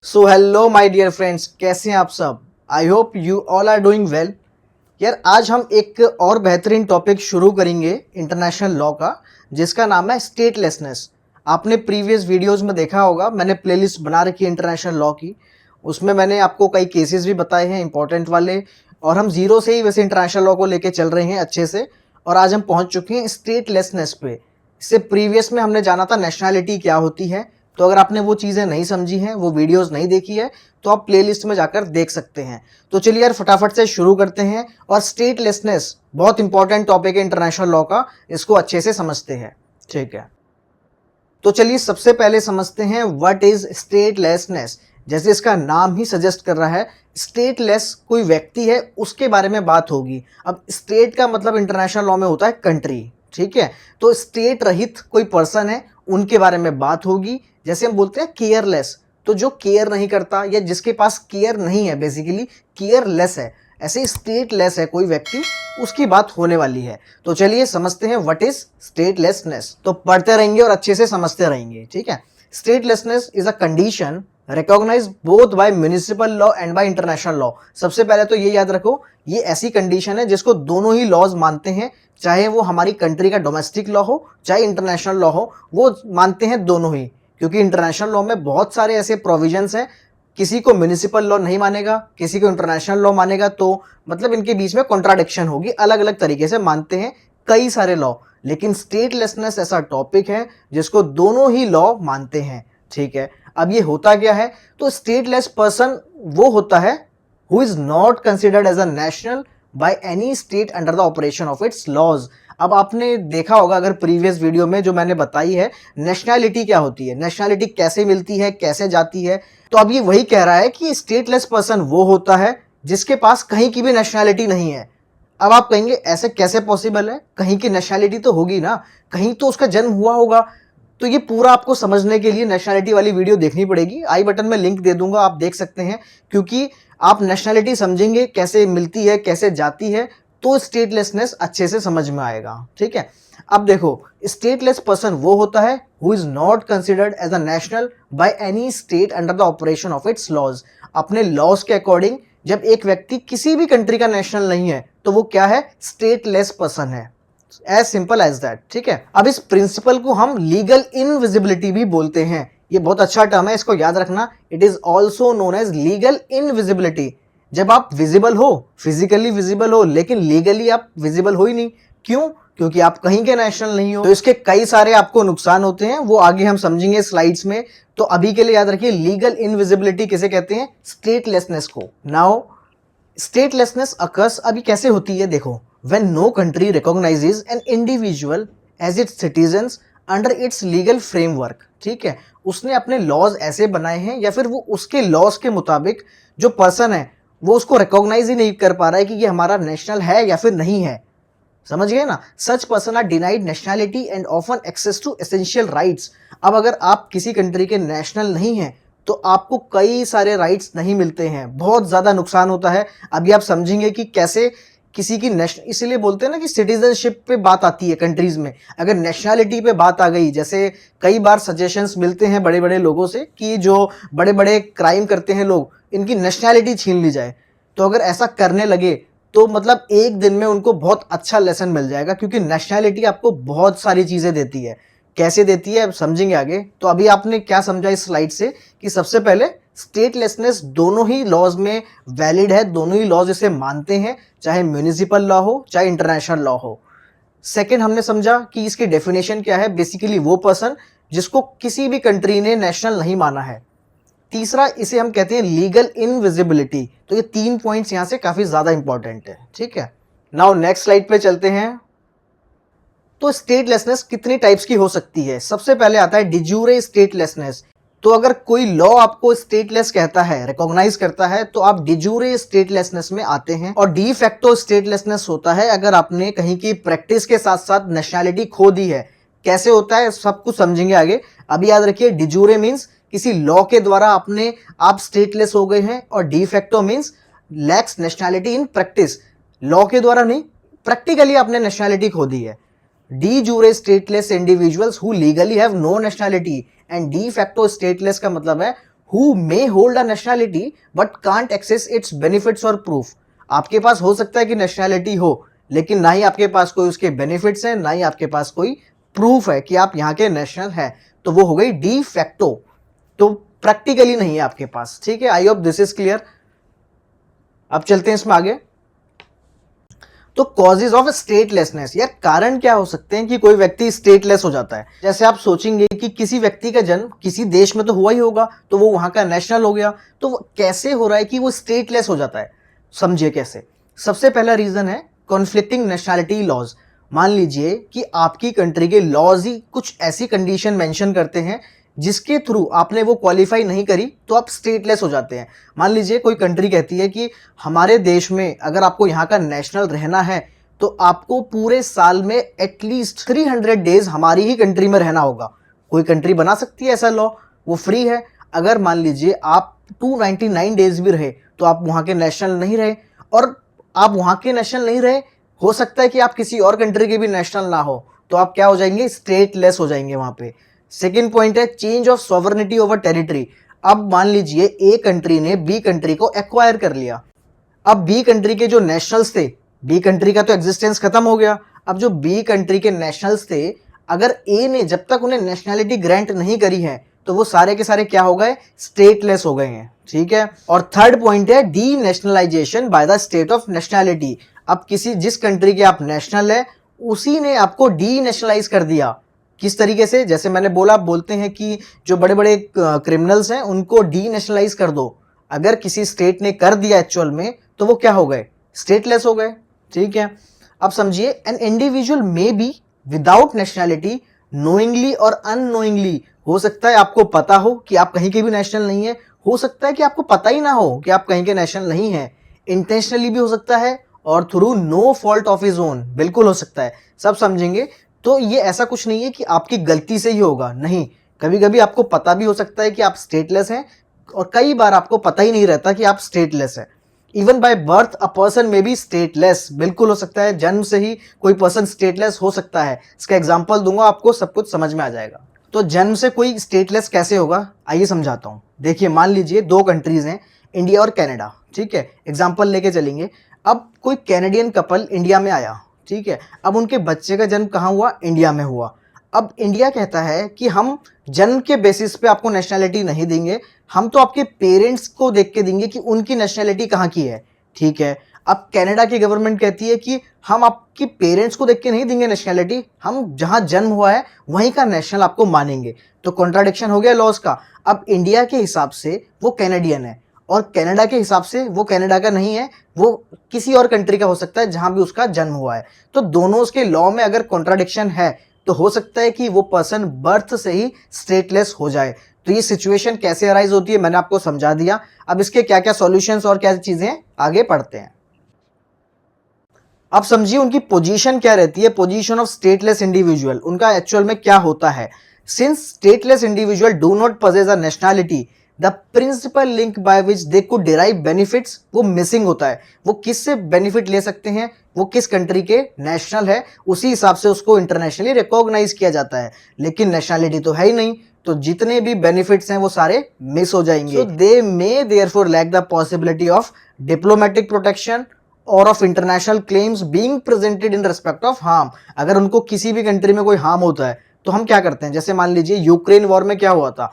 So hello my dear friends, कैसे हैं आप सब। I hope you all are doing well. यार आज हम एक और बेहतरीन टॉपिक शुरू करेंगे इंटरनेशनल लॉ का, जिसका नाम है स्टेटलेसनेस। आपने प्रीवियस वीडियोस में देखा होगा, मैंने प्लेलिस्ट बना रखी है इंटरनेशनल लॉ की। उसमें मैंने आपको कई केसेस भी बताए हैं इंपॉर्टेंट वाले, और हम जीरो से ही वैसे इंटरनेशनल लॉ को लेके चल रहे हैं अच्छे से। और आज हम पहुंच चुके हैं स्टेटलेसनेस पे। इससे प्रीवियस में हमने जाना था नेशनैलिटी क्या होती है। तो अगर आपने वो चीज़ें नहीं समझी हैं, वो वीडियोस नहीं देखी है, तो आप प्लेलिस्ट में जाकर देख सकते हैं। तो चलिए यार फटाफट से शुरू करते हैं। और स्टेटलेसनेस बहुत इंपॉर्टेंट टॉपिक है इंटरनेशनल लॉ का, इसको अच्छे से समझते हैं। ठीक है, तो चलिए सबसे पहले समझते हैं व्हाट इज स्टेटलेसनेस। जैसे इसका नाम ही सजेस्ट कर रहा है, स्टेटलेस कोई व्यक्ति है उसके बारे में बात होगी। अब स्टेट का मतलब इंटरनेशनल लॉ में होता है कंट्री, ठीक है। तो स्टेट रहित कोई पर्सन है, उनके बारे में बात होगी। जैसे हम बोलते हैं केयरलेस, तो जो केयर नहीं करता या जिसके पास केयर नहीं है, बेसिकली केयरलेस है। ऐसे स्टेटलेस है कोई व्यक्ति, उसकी बात होने वाली है। तो चलिए समझते हैं व्हाट इज स्टेटलेसनेस। तो पढ़ते रहेंगे और अच्छे से समझते रहेंगे, ठीक है। Statelessness is a condition recognised both by municipal law and by international law. सबसे पहले तो ये याद रखो, ये ऐसी कंडीशन है जिसको दोनों ही लॉज मानते हैं, चाहे वो हमारी कंट्री का डोमेस्टिक लॉ हो चाहे इंटरनेशनल लॉ हो, वो मानते हैं दोनों ही। क्योंकि इंटरनेशनल लॉ में बहुत सारे ऐसे प्रोविजंस हैं, किसी को म्युनिसिपल लॉ नहीं मानेगा, किसी को इंटरनेशनल लॉ मानेगा, तो मतलब इनके बीच में कॉन्ट्राडिक्शन होगी, अलग अलग तरीके से मानते हैं कई सारे लॉ। लेकिन स्टेटलेसनेस ऐसा टॉपिक है जिसको दोनों ही लॉ मानते हैं, ठीक है। अब ये होता क्या है, तो स्टेटलेस पर्सन वो होता है who is not considered as a national by any state under the operation of its laws. अब आपने देखा होगा अगर प्रीवियस वीडियो में जो मैंने बताई है, नेशनैलिटी क्या होती है, नेशनैलिटी कैसे मिलती है, कैसे जाती है। तो अब ये वही कह रहा है कि स्टेटलेस पर्सन वो होता है जिसके पास कहीं की भी नेशनैलिटी नहीं है। अब आप कहेंगे ऐसे कैसे पॉसिबल है, कहीं की नेशनैलिटी तो होगी ना, कहीं तो उसका जन्म हुआ होगा। तो ये पूरा आपको समझने के लिए नेशनैलिटी वाली वीडियो देखनी पड़ेगी। आई बटन में लिंक दे दूंगा, आप देख सकते हैं। क्योंकि आप नेशनैलिटी समझेंगे कैसे मिलती है, कैसे जाती है, तो स्टेटलेसनेस अच्छे से समझ में आएगा, ठीक है। अब देखो, स्टेटलेस पर्सन वो होता है who is not considered as a national by any state under the operation of its laws. अपने लॉज के अकॉर्डिंग जब एक व्यक्ति किसी भी कंट्री का नेशनल नहीं है, तो वो क्या है, स्टेटलेस पर्सन है। एज सिंपल एज दैट, ठीक है। अब इस प्रिंसिपल को हम लीगल इनविजिबिलिटी भी बोलते हैं। ये बहुत अच्छा टर्म है, इसको याद रखना। It is also known as legal invisibility. जब आप विजिबल हो, फिजिकली विजिबल हो, लेकिन लीगली आप विजिबल हो ही नहीं। क्यों? क्योंकि आप कहीं के नेशनल नहीं हो। तो इसके कई सारे आपको नुकसान होते हैं, वो आगे हम समझेंगे स्लाइड्स में। तो अभी के लिए याद रखिए, लीगल इनविजिबिलिटी किसे कहते हैं, स्टेटलेसनेस को। नाउ स्टेटलेसनेस अकर्स अभी कैसे होती है, देखो। When no country recognises an individual as its citizens under its legal framework, ठीक है। उसने अपने लॉज ऐसे बनाए हैं, या फिर वो उसके लॉज के मुताबिक जो पर्सन है वो उसको रिकॉग्नाइज ही नहीं कर पा रहा है कि ये हमारा नेशनल है या फिर नहीं है। समझ गए ना। Such person are denied nationality and often access to essential rights. अब अगर आप किसी कंट्री के नेशनल नहीं हैं, तो आपको कई सारे राइट्स नहीं मिलते हैं, बहुत ज़्यादा नुकसान होता है। अभी आप समझेंगे कि कैसे किसी की नेशनल, इसीलिए बोलते हैं ना कि सिटीजनशिप पे बात आती है कंट्रीज में। अगर नेशनैलिटी पे बात आ गई, जैसे कई बार सजेशंस मिलते हैं बड़े बड़े लोगों से कि जो बड़े बड़े क्राइम करते हैं लोग, इनकी नेशनैलिटी छीन ली जाए। तो अगर ऐसा करने लगे, तो मतलब एक दिन में उनको बहुत अच्छा लेसन मिल जाएगा, क्योंकि नेशनैलिटी आपको बहुत सारी चीज़ें देती है। कैसे देती है अब समझेंगे आगे। तो अभी आपने क्या समझा इस स्लाइड से, कि सबसे पहले स्टेटलेसनेस दोनों ही लॉज में वैलिड है, दोनों ही लॉज इसे मानते हैं, चाहे म्युनिसिपल लॉ हो चाहे इंटरनेशनल लॉ हो। सेकेंड, हमने समझा कि इसकी डेफिनेशन क्या है, बेसिकली वो पर्सन जिसको किसी भी कंट्री ने नेशनल नहीं माना है। तीसरा, इसे हम कहते हैं लीगल इनविजिबिलिटी। तो ये 3 पॉइंट्स यहां से काफी ज्यादा इंपॉर्टेंट है, ठीक है। नाउ नेक्स्ट स्लाइड पे चलते हैं। तो स्टेटलेसनेस कितनी टाइप्स की हो सकती है। सबसे पहले आता है डिजूरे स्टेटलेसनेस। तो अगर कोई लॉ आपको स्टेटलेस कहता है, रिकॉग्नाइज करता है, तो आप डिजूरे स्टेटलेसनेस में आते हैं। और डी फैक्टो स्टेटलेसनेस होता है अगर आपने कहीं की प्रैक्टिस के साथ साथ नेशनैलिटी खो दी है। कैसे होता है सब कुछ समझेंगे आगे। अभी याद रखिए, डिजूरे मीन्स किसी लॉ के द्वारा अपने आप स्टेटलेस हो गए हैं, और de facto means lacks nationality in practice. Law के द्वारा नहीं, प्रैक्टिकली आपने नेशनैलिटी खो दी है। De jure stateless individuals who legally have no nationality, and de facto stateless का मतलब है who may hold a nationality but can't access its benefits or proof। आपके पास हो सकता है कि नेशनैलिटी हो, लेकिन ना ही आपके पास कोई उसके बेनिफिट्स हैं, ना ही आपके पास कोई प्रूफ है कि आप यहाँ के नेशनल हैं, तो वो हो गई डी फैक्टो, तो प्रैक्टिकली नहीं है आपके पास। ठीक है, I hope this is clear. अब चलते हैं इसमें आगे। तो कॉजेज ऑफ स्टेटलेसनेस, यार कारण क्या हो सकते हैं कि कोई व्यक्ति स्टेटलेस हो जाता है। जैसे आप सोचेंगे कि किसी व्यक्ति का जन्म किसी देश में तो हुआ ही होगा, तो वो वहां का नेशनल हो गया, तो वो कैसे हो रहा है कि वो स्टेटलेस हो जाता है? समझिए कैसे। सबसे पहला रीजन है कॉन्फ्लिक्टिंग नेशनैलिटी लॉज। मान लीजिए कि आपकी कंट्री के लॉज ही कुछ ऐसी कंडीशन मेंशन करते हैं जिसके थ्रू आपने वो क्वालिफाई नहीं करी, तो आप स्टेटलेस हो जाते हैं। मान लीजिए कोई कंट्री कहती है कि हमारे देश में अगर आपको यहाँ का नेशनल रहना है तो आपको पूरे साल में एटलीस्ट 300 डेज हमारी ही कंट्री में रहना होगा। कोई कंट्री बना सकती है ऐसा लॉ, वो फ्री है। अगर मान लीजिए आप 299 डेज भी रहे तो आप वहाँ के नेशनल नहीं रहे, और आप वहाँ के नेशनल नहीं रहे, हो सकता है कि आप किसी और कंट्री के भी नेशनल ना हो, तो आप क्या हो जाएंगे? स्टेटलेस हो जाएंगे वहाँ पे। सेकेंड पॉइंट है change of sovereignty over territory. अब मान लीजिए ए कंट्री ने बी कंट्री को एक्वायर कर लिया। अब बी कंट्री के जो नेशनल्स थे, बी कंट्री का तो एग्जिस्टेंस खत्म हो गया। अब जो बी कंट्री के नेशनल्स थे, अगर ए ने जब तक उन्हें नेशनैलिटी ग्रांट नहीं करी है तो वो सारे के सारे क्या हो गए? स्टेटलेस हो गए हैं। ठीक है। और थर्ड पॉइंट है D nationalisation by the state of nationality. अब किसी जिस कंट्री के आप नेशनल है उसी ने आपको डी नेशनलाइज कर दिया। किस तरीके से? जैसे मैंने बोला, आप बोलते हैं कि जो बड़े बड़े क्रिमिनल्स हैं उनको डी नेशनलाइज कर दो। अगर किसी स्टेट ने कर दिया एक्चुअल में, तो वो क्या हो गए? स्टेटलेस हो गए। ठीक है। अब समझिए, an individual may be without nationality knowingly और अननोइंगली। हो सकता है आपको पता हो कि आप कहीं के भी नेशनल नहीं है, हो सकता है कि आपको पता ही ना हो कि आप कहीं के नेशनल नहीं है। इंटेंशनली भी हो सकता है और through no fault of his own, बिल्कुल हो सकता है। सब समझेंगे। तो ये ऐसा कुछ नहीं है कि आपकी गलती से ही होगा, नहीं। कभी कभी आपको पता भी हो सकता है कि आप स्टेटलेस हैं, और कई बार आपको पता ही नहीं रहता कि आप स्टेटलेस हैं। Even by birth a person में बी स्टेटलेस, बिल्कुल हो सकता है, जन्म से ही कोई पर्सन स्टेटलेस हो सकता है। इसका एग्जांपल दूंगा, आपको सब कुछ समझ में आ जाएगा। तो जन्म से कोई स्टेटलेस कैसे होगा, आइए समझाता हूँ। देखिए, मान लीजिए दो कंट्रीज हैं, इंडिया और कनाडा। ठीक है, एग्जाम्पल लेके चलेंगे। अब कोई कैनेडियन कपल इंडिया में आया, ठीक है। अब उनके बच्चे का जन्म कहाँ हुआ? इंडिया में हुआ। अब इंडिया कहता है कि हम जन्म के बेसिस पे आपको नेशनैलिटी नहीं देंगे, हम तो आपके पेरेंट्स को देख के देंगे कि उनकी नेशनैलिटी कहाँ की है। ठीक है। अब कनाडा की गवर्नमेंट कहती है कि हम आपकी पेरेंट्स को देख के नहीं देंगे नेशनैलिटी, हम जहाँ जन्म हुआ है वहीं का नेशनल आपको मानेंगे। तो कॉन्ट्राडिक्शन हो गया लॉज का। अब इंडिया के हिसाब से वो कैनेडियन है, और कनाडा के हिसाब से वो कनाडा का नहीं है, वो किसी और कंट्री का हो सकता है जहां भी उसका जन्म हुआ है। तो दोनों उसके लॉ में अगर कॉन्ट्राडिक्शन है तो हो सकता है कि वो पर्सन बर्थ से ही स्टेटलेस हो जाए। तो ये सिचुएशन कैसे अराइज होती है मैंने आपको समझा दिया। अब इसके क्या क्या सॉल्यूशंस और क्या चीजें आगे पढ़ते हैं। अब समझिए उनकी पोजीशन क्या रहती है, पोजीशन ऑफ स्टेटलेस इंडिविजुअल, उनका एक्चुअल में क्या होता है। Since stateless individual do not possess a nationality, the principle link by which they could derive benefits, वो मिसिंग होता है। वो किससे बेनिफिट ले सकते हैं, वो किस कंट्री के नेशनल है, उसी हिसाब से उसको इंटरनेशनली रिकॉग्नाइज किया जाता है। लेकिन नेशनैलिटी तो है ही नहीं, तो जितने भी बेनिफिट्स हैं वो सारे मिस हो जाएंगे। So they may therefore lack the possibility of diplomatic protection or of international claims being presented in respect of harm. अगर उनको किसी भी कंट्री में कोई हार्म होता है तो हम क्या करते हैं? जैसे मान लीजिए यूक्रेन वॉर में क्या हुआ था,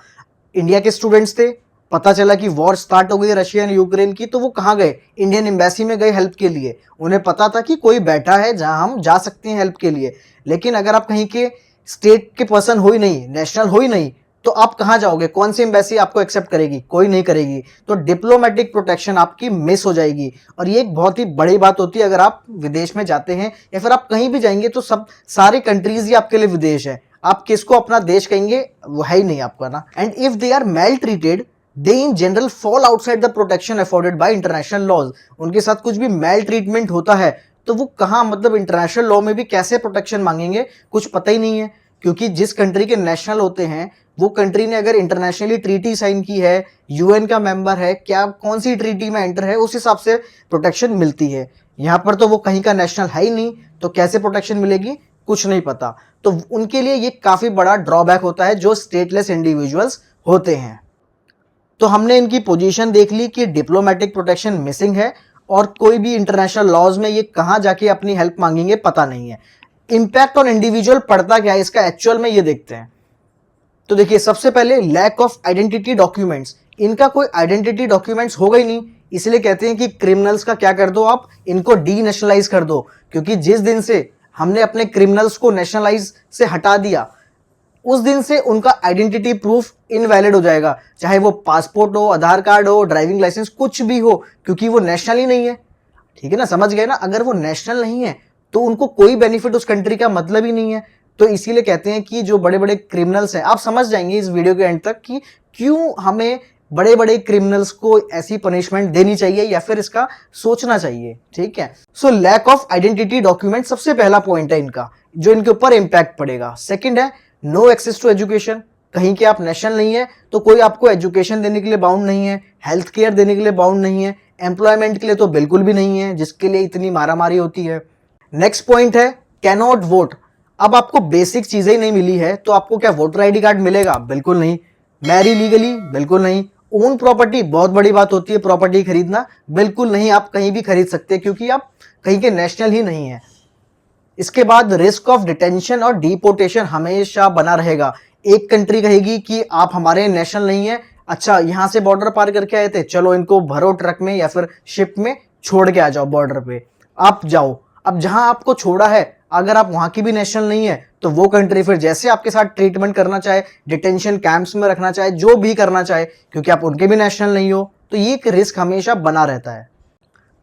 इंडिया के स्टूडेंट्स थे, पता चला कि वॉर स्टार्ट हो गई रशिया एंड यूक्रेन की, तो वो कहाँ गए? इंडियन एम्बेसी में गए हेल्प के लिए। उन्हें पता था कि कोई बैठा है जहां हम जा सकते हैं हेल्प के लिए। लेकिन अगर आप कहीं के स्टेट के पर्सन हो ही नहीं, नेशनल हो ही नहीं, तो आप कहाँ जाओगे? कौन सी एम्बेसी आपको एक्सेप्ट करेगी? कोई नहीं करेगी। तो डिप्लोमेटिक प्रोटेक्शन आपकी मिस हो जाएगी। और ये एक बहुत ही बड़ी बात होती है अगर आप विदेश में जाते हैं या फिर आप कहीं भी जाएंगे तो सब सारे कंट्रीज ही आपके लिए विदेश है। आप किसको अपना देश कहेंगे? वो है ही नहीं आपका ना। And if they are maltreated they in general fall outside the protection afforded by international laws. उनके साथ कुछ भी मेल ट्रीटमेंट होता है तो वो कहाँ, मतलब इंटरनेशनल लॉ में भी कैसे प्रोटेक्शन मांगेंगे, कुछ पता ही नहीं है। क्योंकि जिस कंट्री के नेशनल होते हैं वो कंट्री ने अगर इंटरनेशनली ट्रीटी साइन की है, यूएन का मेंबर है, क्या कौन सी ट्रीटी में एंटर है, उस हिसाब से प्रोटेक्शन मिलती है। यहाँ पर तो वो कहीं का नेशनल है ही नहीं, तो कैसे प्रोटेक्शन मिलेगी? कुछ नहीं पता। तो उनके लिए ये काफी बड़ा ड्रॉबैक होता है जो स्टेटलेस इंडिविजुअल्स होते हैं। तो हमने इनकी पोजीशन देख ली कि डिप्लोमेटिक प्रोटेक्शन मिसिंग है और कोई भी इंटरनेशनल लॉज में ये कहां जाके अपनी हेल्प मांगेंगे पता नहीं है। इंपैक्ट ऑन इंडिविजुअल पड़ता क्या है इसका एक्चुअल में ये देखते हैं। तो देखिए सबसे पहले लैक ऑफ आइडेंटिटी डॉक्यूमेंट्स, इनका कोई आइडेंटिटी डॉक्यूमेंट्स होगा ही नहीं, इसलिए कहते हैं कि क्रिमिनल्स का क्या कर दो, आप इनको डी नेशनलाइज कर दो, क्योंकि जिस दिन से हमने अपने क्रिमिनल्स को नेशनलाइज से हटा दिया उस दिन से उनका आइडेंटिटी प्रूफ इनवैलिड हो जाएगा, चाहे वो पासपोर्ट हो, आधार कार्ड हो, ड्राइविंग लाइसेंस, कुछ भी हो, क्योंकि वो नेशनल ही नहीं है। ठीक है ना, समझ गए ना, अगर वो नेशनल नहीं है तो उनको कोई बेनिफिट उस कंट्री का मतलब ही नहीं है। तो इसीलिए कहते हैं कि जो बड़े बड़े क्रिमिनल्स हैं, आप समझ जाएंगे इस वीडियो के एंड तक कि क्यों हमें बड़े बड़े क्रिमिनल्स को ऐसी पनिशमेंट देनी चाहिए या फिर इसका सोचना चाहिए। ठीक है, so lack of identity document सबसे पहला पॉइंट है इनका, जो इनके ऊपर इंपैक्ट पड़ेगा। सेकंड है नो एक्सेस टू एजुकेशन, कहीं के आप नेशनल नहीं है तो कोई आपको एजुकेशन देने के लिए बाउंड नहीं है, हेल्थ केयर देने के लिए बाउंड नहीं है, एम्प्लॉयमेंट के लिए तो बिल्कुल भी नहीं है, जिसके लिए इतनी मारामारी होती है। नेक्स्ट पॉइंट है कैनॉट वोट, अब आपको बेसिक चीजें ही नहीं मिली है तो आपको क्या वोटर आईडी कार्ड मिलेगा? बिल्कुल नहीं। Marry legally? बिल्कुल नहीं। ओन प्रॉपर्टी, बहुत बड़ी बात होती है प्रॉपर्टी खरीदना, बिल्कुल नहीं, आप कहीं भी खरीद सकते हैं क्योंकि आप कहीं के नेशनल ही नहीं है। इसके बाद रिस्क ऑफ डिटेंशन और डिपोर्टेशन हमेशा बना रहेगा। एक कंट्री कहेगी कि आप हमारे नेशनल नहीं है, अच्छा यहां से बॉर्डर पार करके आए थे, चलो इनको भरो ट्रक में या फिर शिप में छोड़ के आ जाओ बॉर्डर पे, आप जाओ। अब जहां आपको छोड़ा है अगर आप वहां की भी नेशनल नहीं है तो वो कंट्री फिर जैसे आपके साथ ट्रीटमेंट करना चाहे, डिटेंशन कैंप्स में रखना चाहे, जो भी करना चाहे, क्योंकि आप उनके भी नेशनल नहीं हो, तो ये एक रिस्क हमेशा बना रहता है।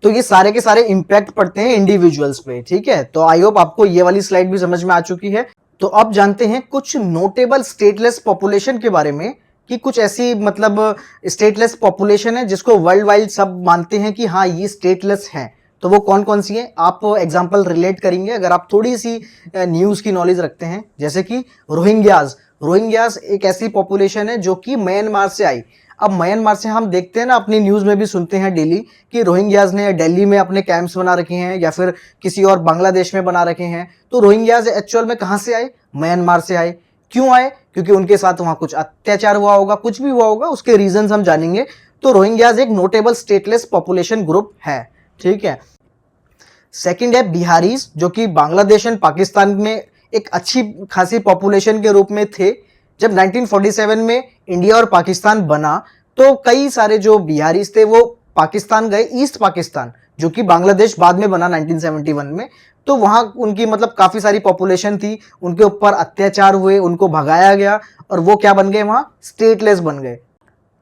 तो ये सारे के सारे इंपैक्ट पड़ते हैं इंडिविजुअल्स पे। ठीक है, तो आई होप आपको ये वाली स्लाइड भी समझ में आ चुकी है। तो अब जानते हैं कुछ नोटेबल स्टेटलेस पॉपुलेशन के बारे में, कि कुछ ऐसी मतलब स्टेटलेस पॉपुलेशन है जिसको वर्ल्ड वाइड सब मानते हैं कि हाँ ये स्टेटलेस है। तो वो कौन कौन सी है, आप एग्जांपल रिलेट करेंगे अगर आप थोड़ी सी न्यूज की नॉलेज रखते हैं। जैसे कि रोहिंग्याज, रोहिंग्याज एक ऐसी पॉपुलेशन है जो कि म्यांमार से आई। अब म्यांमार से हम देखते हैं ना, अपनी न्यूज में भी सुनते हैं डेली कि रोहिंग्याज ने दिल्ली में अपने कैंप्स बना रखे हैं या फिर किसी और बांग्लादेश में बना रखे हैं। तो रोहिंग्याज एक्चुअल में कहां से आए? म्यांमार से आए। क्यों आए? क्योंकि उनके साथ वहां कुछ अत्याचार हुआ होगा, कुछ भी हुआ होगा, उसके रीजंस हम जानेंगे। तो रोहिंग्याज एक नोटेबल स्टेटलेस पॉपुलेशन ग्रुप है। ठीक है, सेकंड है बिहारीज, जो कि बांग्लादेश एंड पाकिस्तान में एक अच्छी खासी पॉपुलेशन के रूप में थे। जब 1947 में इंडिया और पाकिस्तान बना तो कई सारे जो बिहारीज थे वो पाकिस्तान गए, ईस्ट पाकिस्तान, जो कि बांग्लादेश बाद में बना 1971 में। तो वहां उनकी मतलब काफी सारी पॉपुलेशन थी, उनके ऊपर अत्याचार हुए, उनको भगाया गया और वो क्या बन गए, वहां स्टेटलेस बन गए।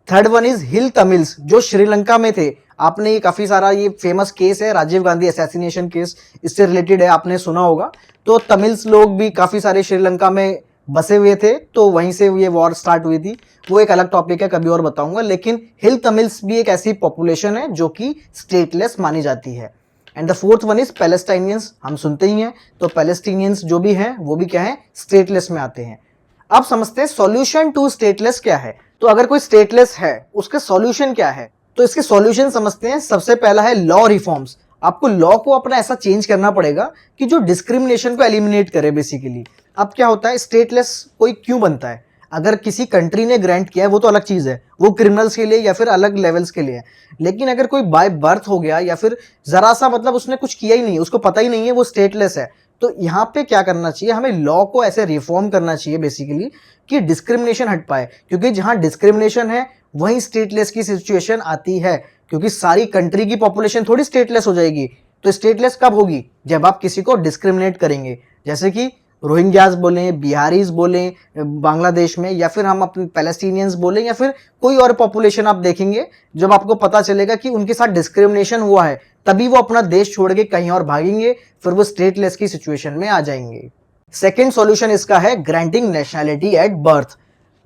Third one is hill Tamils, जो श्रीलंका में थे। आपने ये काफी सारा, ये फेमस केस है राजीव गांधी असैसिनेशन केस, इससे रिलेटेड है, आपने सुना होगा। तो तमिल्स लोग भी काफी सारे श्रीलंका में बसे हुए थे, तो वहीं से ये वॉर स्टार्ट हुई थी। वो एक अलग टॉपिक है, कभी और बताऊंगा। लेकिन हिल तमिल्स भी एक ऐसी पॉपुलेशन है जो कि स्टेटलेस मानी जाती है। And the fourth one is Palestinians, हम सुनते ही हैं, तो पैलेस्टीनियंस जो भी हैं वो भी क्या है, स्टेटलेस में आते हैं। अब समझते हैं सॉल्यूशन टू स्टेटलेस क्या है। तो अगर कोई स्टेटलेस है उसका सॉल्यूशन क्या है, तो इसके सॉल्यूशन समझते हैं। सबसे पहला है लॉ रिफॉर्म्स। आपको लॉ को अपना ऐसा चेंज करना पड़ेगा कि जो डिस्क्रिमिनेशन को एलिमिनेट करे बेसिकली। अब क्या होता है, स्टेटलेस कोई क्यों बनता है? अगर किसी कंट्री ने ग्रांट किया है वो तो अलग चीज है, वो क्रिमिनल्स के लिए या फिर अलग लेवल्स के लिए है। लेकिन अगर कोई बाय बर्थ हो गया या फिर जरा सा मतलब उसने कुछ किया ही नहीं, उसको पता ही नहीं है, वो स्टेटलेस है, तो यहाँ पे क्या करना चाहिए, हमें लॉ को ऐसे रिफॉर्म करना चाहिए बेसिकली कि डिस्क्रिमिनेशन हट पाए। क्योंकि जहां डिस्क्रिमिनेशन है वहीं स्टेटलेस की सिचुएशन आती है, क्योंकि सारी कंट्री की पॉपुलेशन थोड़ी स्टेटलेस हो जाएगी। तो स्टेटलेस कब होगी? जब आप किसी को डिस्क्रिमिनेट करेंगे, जैसे कि रोहिंग्याज बोलें, बिहारीज बोलें बांग्लादेश में, या फिर हम अपने पैलेस्टीनियंस बोलें, या फिर कोई और पॉपुलेशन आप देखेंगे, जब आपको पता चलेगा कि उनके साथ डिस्क्रिमिनेशन हुआ है, तभी वो अपना देश छोड़ के कहीं और भागेंगे, फिर वो स्टेटलेस की सिचुएशन में आ जाएंगे। सेकेंड सॉल्यूशन इसका है granting nationality at birth.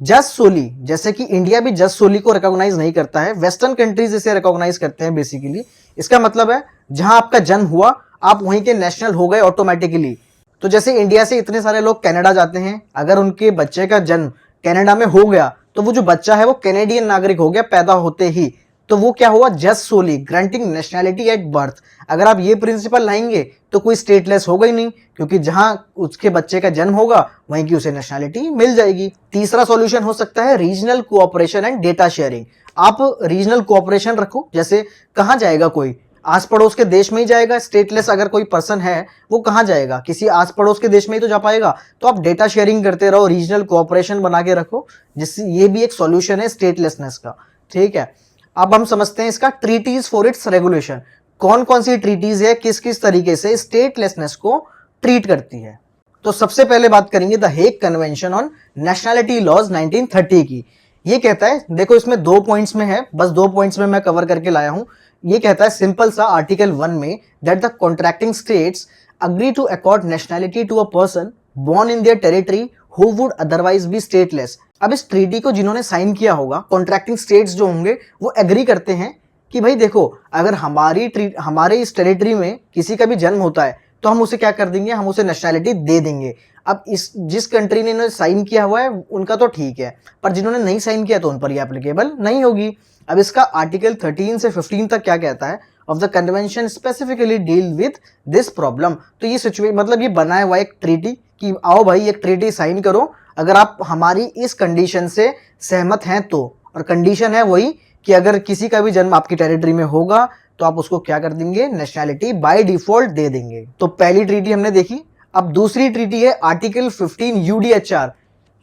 Just solely, जैसे कि इंडिया भी जस्ट सोली को रिकॉग्नाइज नहीं करता है, वेस्टर्न कंट्रीज इसे रिकॉग्नाइज करते हैं बेसिकली। इसका मतलब है जहां आपका जन्म हुआ आप वहीं के नेशनल हो गए ऑटोमेटिकली। तो जैसे इंडिया से इतने सारे लोग कनाडा जाते हैं, अगर उनके बच्चे का जन्म कनाडा में हो गया तो वो जो बच्चा है वो कैनेडियन नागरिक हो गया पैदा होते ही। तो वो क्या हुआ, just solely granting nationality at birth. अगर आप ये प्रिंसिपल लाएंगे तो कोई स्टेटलेस होगा ही नहीं, क्योंकि जहां उसके बच्चे का जन्म होगा वहीं की उसे नेशनैलिटी मिल जाएगी। तीसरा सॉल्यूशन हो सकता है regional cooperation and data sharing. आप रीजनल कोऑपरेशन रखो, जैसे कहां जाएगा कोई, आस पड़ोस के देश में ही जाएगा। स्टेटलेस अगर कोई पर्सन है वो कहां जाएगा, किसी आस पड़ोस के देश में ही तो जा पाएगा। तो आप डेटा शेयरिंग करते रहो, रीजनल कोऑपरेशन बना के रखो, जिससे ये भी एक सॉल्यूशन है स्टेटलेसनेस का। ठीक है, अब हम समझते हैं इसका ट्रीटीज फॉर इट्स रेगुलेशन। कौन कौन सी ट्रीटीज है, किस किस तरीके से स्टेटलेसनेस को ट्रीट करती है। तो सबसे पहले बात करेंगे the Hague convention on nationality laws 1930 की। ये कहता है, देखो इसमें 2 पॉइंट्स में है, बस 2 पॉइंट्स में मैं कवर करके लाया हूं। ये कहता है सिंपल सा आर्टिकल 1 में that the contracting states agree to accord nationality to a person born in their territory who would otherwise be stateless. अब इस ट्रीटी को जिन्होंने साइन किया होगा, कॉन्ट्रैक्टिंग स्टेट्स जो होंगे वो एग्री करते हैं कि भाई देखो, अगर हमारे इस टेरिटरी में किसी का भी जन्म होता है तो हम उसे क्या कर देंगे, हम उसे नेशनैलिटी दे देंगे। अब इस जिस कंट्री ने इन्होंने साइन किया हुआ है उनका तो ठीक है, पर जिन्होंने नहीं साइन किया तो उन पर ये एप्लीकेबल नहीं होगी। अब इसका आर्टिकल 13 से 15 तक क्या कहता है, of the convention specifically deal with this problem. तो ये सिचुएशन मतलब ये बनाया हुआ एक ट्रीटी कि आओ भाई एक ट्रीटी साइन करो अगर आप हमारी इस कंडीशन से सहमत हैं तो, और कंडीशन है वही कि अगर किसी का भी जन्म आपकी टेरिटरी में होगा तो आप उसको क्या कर देंगे, नेशनैलिटी बाय डिफॉल्ट दे देंगे। तो पहली ट्रीटी हमने देखी। अब दूसरी ट्रीटी है article 15 UDHR,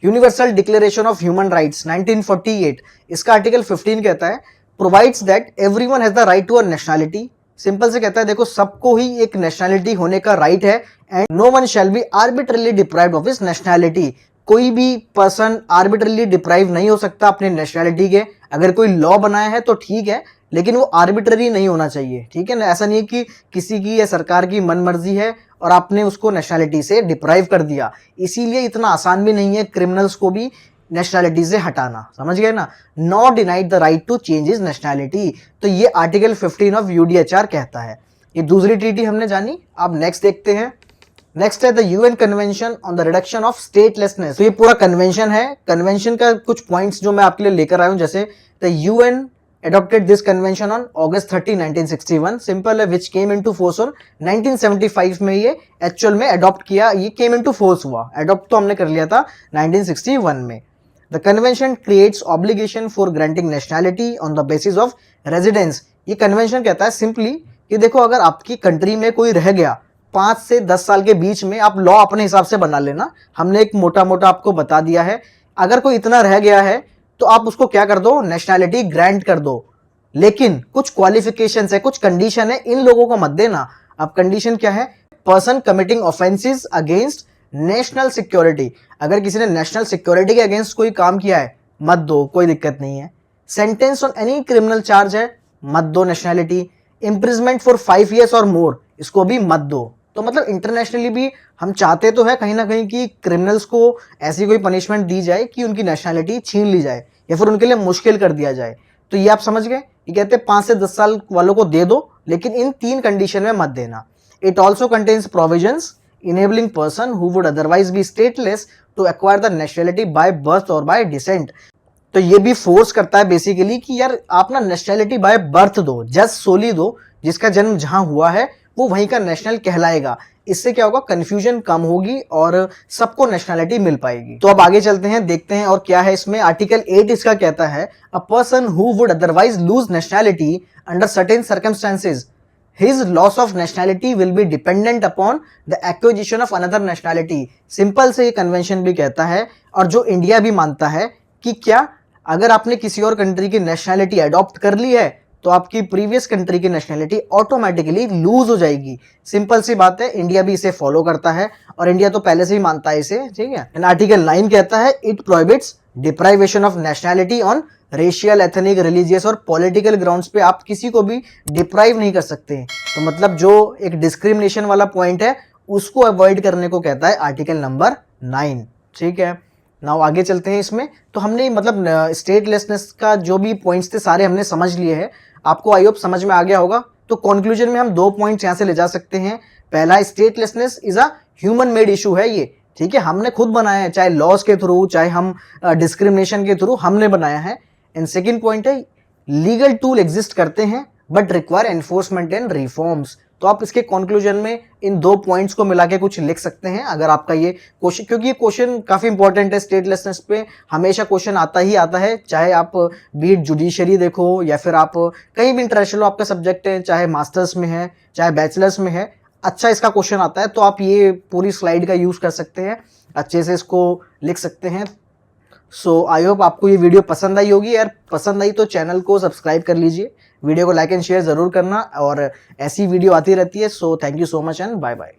universal declaration of human rights 1948। इसका आर्टिकल 15 कहता है provides that everyone has the right to a nationality. Simple से कहता है देखो सबको ही एक नेशनैलिटी होने का राइट है, and no one shall be arbitrarily deprived of his nationality. कोई भी पर्सन आर्बिट्रली डिप्राइव नहीं हो सकता अपने नेशनैलिटी के। अगर कोई लॉ बनाया है तो ठीक है, लेकिन वो आर्बिट्ररी नहीं होना चाहिए। ठीक है ना, ऐसा नहीं है कि किसी की या सरकार की मनमर्जी है और आपने उसको नेशनैलिटी से डिप्राइव कर दिया। इसीलिए इतना आसान भी नहीं है क्रिमिनल्स को भी नेशनैलिटी से हटाना, समझ गए ना। Not denied the right to change his nationality. तो ये आर्टिकल 15 ऑफ यूडीएचआर कहता है। ये दूसरी ट्रीटी हमने जानी। अब नेक्स्ट देखते हैं। नेक्स्ट है the UN convention on the reduction of statelessness. तो ये पूरा कन्वेंशन है। कन्वेंशन का कुछ पॉइंट्स जो मैं आपके लिए लेकर आया हूं, जैसे the UN adopted this convention on August 30, 1961, simple है, which came into force on 1975 में ये एक्चुअल में अडॉप्ट किया, ये came into force हुआ, अडॉप्ट तो हमने कर लिया था 1961 में। The convention creates obligation for granting nationality on the basis of residence। ये कन्वेंशन कहता है सिंपली कि देखो अगर आपकी कंट्री में कोई रह गया 5 से 10 साल के बीच में, आप लॉ अपने हिसाब से बना लेना, हमने एक मोटा मोटा आपको बता दिया है। अगर कोई इतना रह गया है तो आप उसको क्या कर दो, नेशनैलिटी ग्रांट कर दो। लेकिन कुछ क्वालिफिकेशंस है, कुछ कंडीशन है, इन लोगों को मत देना। अब कंडीशन क्या है, person committing offences against national security. अगर किसी ने नेशनल सिक्योरिटी के अगेंस्ट कोई काम किया है मत दो, कोई दिक्कत नहीं है। Sentence on any criminal charge है मत दो नेशनैलिटी। इम्प्रिजमेंट फॉर 5 years और मोर, इसको भी मत दो। तो मतलब इंटरनेशनली भी हम चाहते तो है कहीं ना कहीं कि क्रिमिनल्स को ऐसी कोई पनिशमेंट दी जाए कि उनकी नेशनैलिटी छीन ली जाए या फिर उनके लिए मुश्किल कर दिया जाए। तो ये आप समझ गए, ये कहते हैं 5 से 10 साल वालों को दे दो, लेकिन इन 3 कंडीशन में मत देना। It also contains provisions enabling person who would otherwise be stateless to acquire the nationality by birth और बाय डिसेंट। तो ये भी फोर्स करता है बेसिकली कि यार आप ना नेशनैलिटी बाय बर्थ दो, जस्ट सोली दो, जिसका जन्म जहां हुआ है वो वहीं का नेशनल कहलाएगा। इससे क्या होगा, कंफ्यूजन कम होगी और सबको नेशनैलिटी मिल पाएगी। तो अब आगे चलते हैं, देखते हैं और क्या है इसमें। आर्टिकल 8 इसका कहता है a person who would otherwise lose nationality under certain circumstances his loss of nationality will be dependent upon the acquisition of another nationality. Simple से ये कन्वेंशन भी कहता है और जो इंडिया भी मानता है कि क्या अगर आपने किसी और कंट्री की नेशनैलिटी अडॉप्ट कर ली है तो आपकी प्रीवियस कंट्री की नेशनैलिटी ऑटोमेटिकली लूज हो जाएगी। सिंपल सी बात है, इंडिया भी इसे फॉलो करता है और इंडिया तो पहले से ही मानता है इसे, ठीक है। एंड आर्टिकल 9 कहता है it prohibits deprivation of nationality on racial, ethnic, religious और पॉलिटिकल ग्राउंड्स पे आप किसी को भी डिप्राइव नहीं कर सकते। तो मतलब जो एक डिस्क्रिमिनेशन वाला पॉइंट है उसको अवॉइड करने को कहता है आर्टिकल नंबर 9, ठीक है। नाउ आगे चलते हैं इसमें। तो हमने मतलब स्टेटलेसनेस का जो भी पॉइंट्स थे सारे हमने समझ लिए हैं, आपको आई होप समझ में आ गया होगा। तो कंक्लूजन में हम 2 पॉइंट्स यहाँ से ले जा सकते हैं। पहला, statelessness is a human made issue है ये, ठीक है, हमने खुद बनाया है, चाहे लॉस के थ्रू चाहे हम डिस्क्रिमिनेशन के थ्रू हमने बनाया है। एंड सेकेंड पॉइंट है लीगल टूल एग्जिस्ट करते हैं but require enforcement and reforms. तो आप इसके कंक्लूजन में इन 2 पॉइंट्स को मिला के कुछ लिख सकते हैं अगर आपका ये क्वेश्चन, क्योंकि ये क्वेश्चन काफी इंपॉर्टेंट है। स्टेटलेसनेस पे हमेशा क्वेश्चन आता ही आता है, चाहे आप बीट जुडिशरी देखो या फिर आप कहीं भी इंटरनेशनल आपका सब्जेक्ट है, चाहे मास्टर्स में है चाहे बैचलर्स में है, अच्छा इसका क्वेश्चन आता है। तो आप ये पूरी स्लाइड का यूज कर सकते हैं, अच्छे से इसको लिख सकते हैं। सो आई होप आपको ये वीडियो पसंद आई होगी। यार पसंद आई तो चैनल को सब्सक्राइब कर लीजिए, वीडियो को लाइक एंड शेयर जरूर करना, और ऐसी वीडियो आती रहती है। So thank you so much and bye bye.